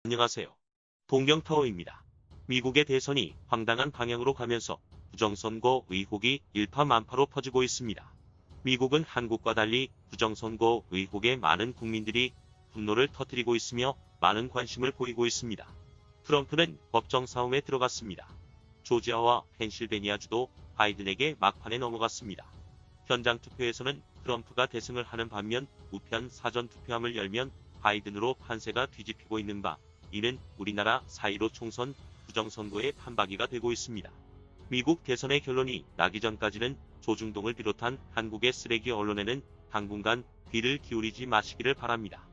안녕하세요. 동경타워입니다. 미국의 대선이 황당한 방향으로 가면서 부정선거 의혹이 일파만파로 퍼지고 있습니다. 미국은 한국과 달리 부정선거 의혹에 많은 국민들이 분노를 터뜨리고 있으며 많은 관심을 보이고 있습니다. 트럼프는 법정 싸움에 들어갔습니다. 조지아와 펜실베니아주도 바이든에게 막판에 넘어갔습니다. 현장 투표에서는 트럼프가 대승을 하는 반면 우편 사전 투표함을 열면 바이든으로 판세가 뒤집히고 있는 바, 이는 우리나라 4.15 총선 부정선거의 판박이가 되고 있습니다. 미국 대선의 결론이 나기 전까지는 조중동을 비롯한 한국의 쓰레기 언론에는 당분간 귀를 기울이지 마시기를 바랍니다.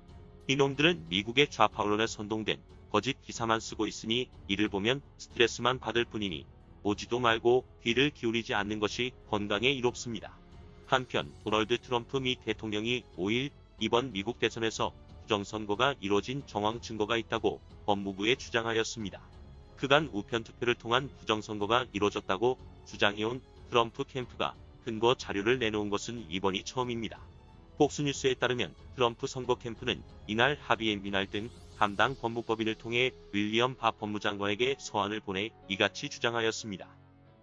이놈들은 미국의 좌파 언론에 선동된 거짓 기사만 쓰고 있으니 이를 보면 스트레스만 받을 뿐이니 보지도 말고 귀를 기울이지 않는 것이 건강에 이롭습니다. 한편 도널드 트럼프 미 대통령이 5일 이번 미국 대선에서 부정선거가 이뤄진 정황 증거가 있다고 법무부에 주장하였습니다. 그간 우편투표를 통한 부정선거가 이뤄졌다고 주장해온 트럼프 캠프가 근거 자료를 내놓은 것은 이번이 처음입니다. 폭스뉴스에 따르면 트럼프 선거 캠프는 이날 하비 엠비날 등 담당 법무법인을 통해 윌리엄 바 법무장관에게 서한을 보내 이같이 주장하였습니다.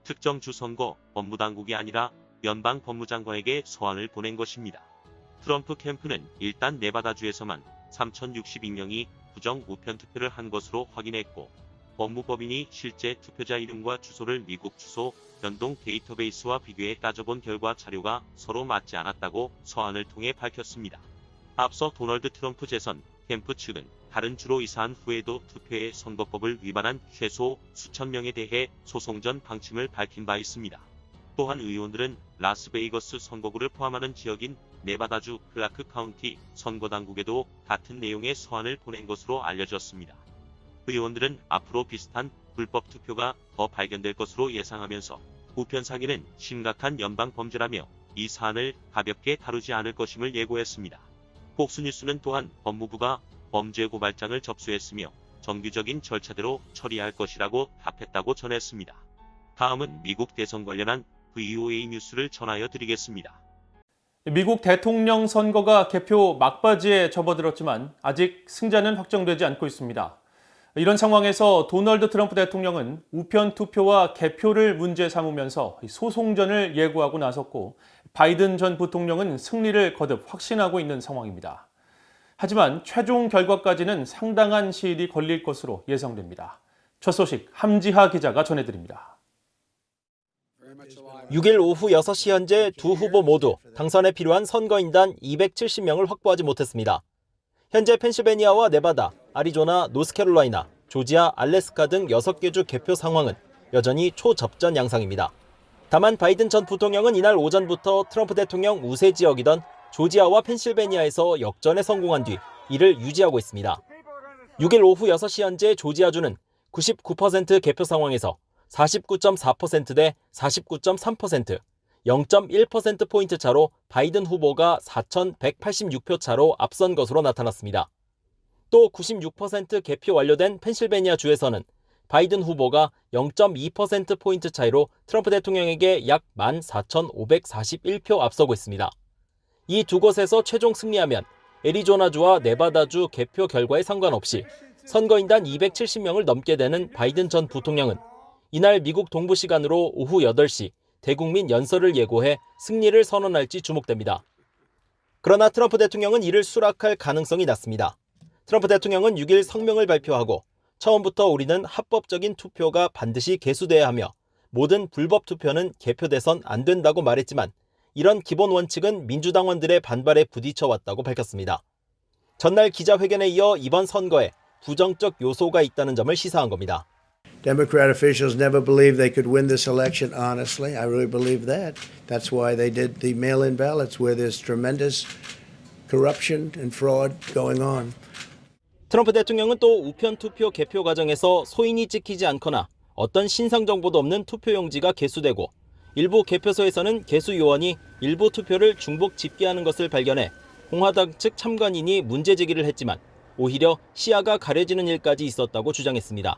특정 주 선거 법무당국이 아니라 연방 법무장관에게 서한을 보낸 것입니다. 트럼프 캠프는 일단 네바다주에서만 3,062명이 부정 우편 투표를 한 것으로 확인했고, 법무법인이 실제 투표자 이름과 주소를 미국 주소 변동 데이터베이스와 비교해 따져본 결과 자료가 서로 맞지 않았다고 서한을 통해 밝혔습니다. 앞서 도널드 트럼프 재선 캠프 측은 다른 주로 이사한 후에도 투표에 선거법을 위반한 최소 수천 명에 대해 소송 전 방침을 밝힌 바 있습니다. 또한 의원들은 라스베이거스 선거구를 포함하는 지역인 네바다주 클라크 카운티 선거당국에도 같은 내용의 서한을 보낸 것으로 알려졌습니다. 의원들은 앞으로 비슷한 불법 투표가 더 발견될 것으로 예상하면서 우편 사기는 심각한 연방 범죄라며 이 사안을 가볍게 다루지 않을 것임을 예고했습니다. 폭스뉴스는 또한 법무부가 범죄 고발장을 접수했으며 정규적인 절차대로 처리할 것이라고 답했다고 전했습니다. 다음은 미국 대선 관련한 VOA 뉴스를 전하여 드리겠습니다. 미국 대통령 선거가 개표 막바지에 접어들었지만 아직 승자는 확정되지 않고 있습니다. 이런 상황에서 도널드 트럼프 대통령은 우편 투표와 개표를 문제 삼으면서 소송전을 예고하고 나섰고, 바이든 전 부통령은 승리를 거듭 확신하고 있는 상황입니다. 하지만 최종 결과까지는 상당한 시일이 걸릴 것으로 예상됩니다. 첫 소식 함지하 기자가 전해드립니다. 6일 오후 6시 현재 두 후보 모두 당선에 필요한 선거인단 270명을 확보하지 못했습니다. 현재 펜실베니아와 네바다, 아리조나, 노스캐롤라이나, 조지아, 알래스카 등 6개 주 개표 상황은 여전히 초접전 양상입니다. 다만 바이든 전 부통령은 이날 오전부터 트럼프 대통령 우세 지역이던 조지아와 펜실베니아에서 역전에 성공한 뒤 이를 유지하고 있습니다. 6일 오후 6시 현재 조지아주는 99% 개표 상황에서 49.4% 대 49.3%, 0.1%포인트 차로 바이든 후보가 4,186표 차로 앞선 것으로 나타났습니다. 또 96% 개표 완료된 펜실베니아 주에서는 바이든 후보가 0.2%포인트 차이로 트럼프 대통령에게 약 14,541표 앞서고 있습니다. 이 두 곳에서 최종 승리하면 애리조나주와 네바다주 개표 결과에 상관없이 선거인단 270명을 넘게 되는 바이든 전 부통령은 이날 미국 동부 시간으로 오후 8시 대국민 연설을 예고해 승리를 선언할지 주목됩니다. 그러나 트럼프 대통령은 이를 수락할 가능성이 낮습니다. 트럼프 대통령은 6일 성명을 발표하고 처음부터 우리는 합법적인 투표가 반드시 개수돼야 하며 모든 불법 투표는 개표돼선 안 된다고 말했지만 이런 기본 원칙은 민주당원들의 반발에 부딪혀왔다고 밝혔습니다. 전날 기자회견에 이어 이번 선거에 부정적 요소가 있다는 점을 시사한 겁니다. Democrat officials never believed they could win this election honestly. I really believe that. That's why they did the mail-in ballots where there's tremendous corruption and fraud going on. 트럼프 대통령은 또 우편 투표 개표 과정에서 소인이 찍히지 않거나 어떤 신상 정보도 없는 투표용지가 개수되고 일부 개표소에서는 개수 요원이 일부 투표를 중복 집계하는 것을 발견해 공화당 측 참관인이 문제 제기를 했지만 오히려 시야가 가려지는 일까지 있었다고 주장했습니다.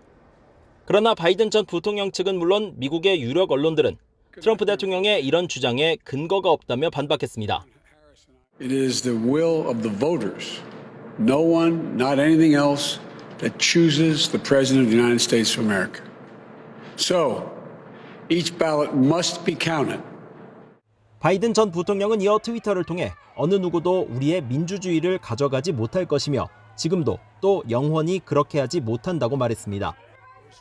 그러나 바이든 전 부통령 측은 물론 미국의 유력 언론들은 트럼프 대통령의 이런 주장에 근거가 없다며 반박했습니다. It is the will of the voters. No one, not anything else, that chooses the President of the United States of America. So, each ballot must be counted. 바이든 전 부통령은 이어 트위터를 통해 어느 누구도 우리의 민주주의를 가져가지 못할 것이며 지금도 또 영원히 그렇게 하지 못한다고 말했습니다.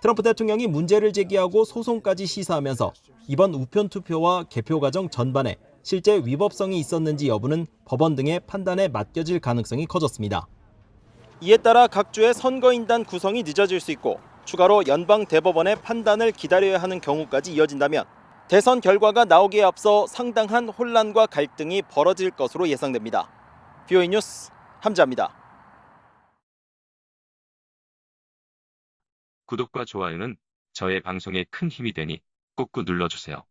트럼프 대통령이 문제를 제기하고 소송까지 시사하면서 이번 우편 투표와 개표 과정 전반에 실제 위법성이 있었는지 여부는 법원 등의 판단에 맡겨질 가능성이 커졌습니다. 이에 따라 각 주의 선거인단 구성이 늦어질 수 있고 추가로 연방 대법원의 판단을 기다려야 하는 경우까지 이어진다면 대선 결과가 나오기에 앞서 상당한 혼란과 갈등이 벌어질 것으로 예상됩니다. VOA 뉴스 함자입니다. 구독과 좋아요는 저의 방송에 큰 힘이 되니 꾹꾹 눌러주세요.